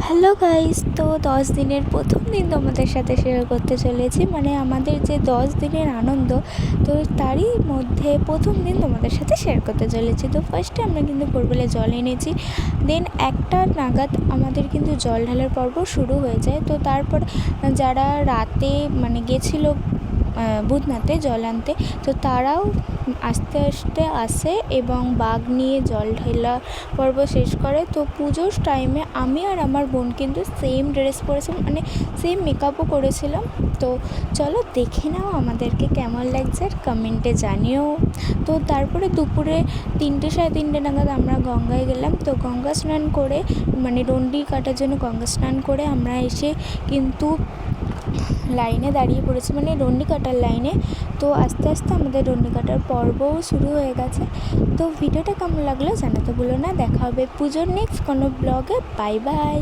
Hello guys, তো 10 দিনের প্রথম দিন তোমাদের সাথে শেয়ার করতে চলেছি। মানে আমাদের যে 10 দিনের আনন্দ, তো তারই মধ্যে প্রথম দিন তোমাদের সাথে শেয়ার করতে চলেছি। তো ফার্স্টে আমরা কিন্তু ভোরবেলা জল এনেছি, দেন 1টা নাগাদ আমাদের কিন্তু জল ঢালার পর্ব শুরু হয়ে যায়। তো তারপর যারা রাতে গেছিলো ভূতনাথে জল আনতে, তো তারাও আস্তে আস্তে আসে এবং বাগ নিয়ে জল ঢালা পর্ব শেষ করে। তো পুজোর টাইমে আমি আর আমার বোন কিন্তু সেম ড্রেস পরেছিলাম, সেম মেকআপও করেছিলাম। তো চলো দেখে নাও আমাদেরকে কেমন লাগছে আর কমেন্টে জানিও। তো তারপরে দুপুরে 3টে সাড়ে 3টে নাগাদ আমরা গঙ্গায় গেলাম। তো গঙ্গা স্নান করে ডন্ডি কাটার জন্য গঙ্গা স্নান করে আমরা এসে কিন্তু লাইনে দাঁড়িয়ে পড়েছি, ডন্ডি কাটার লাইনে। তো আস্তে আস্তে আমাদের ডন্ডি কাটার পর্বও শুরু হয়ে গেছে। তো ভিডিওটা কেমন লাগলো জানাতে ভুলো না। দেখা হবে পুজোর নেক্সট কোনো ব্লগে। Bye bye.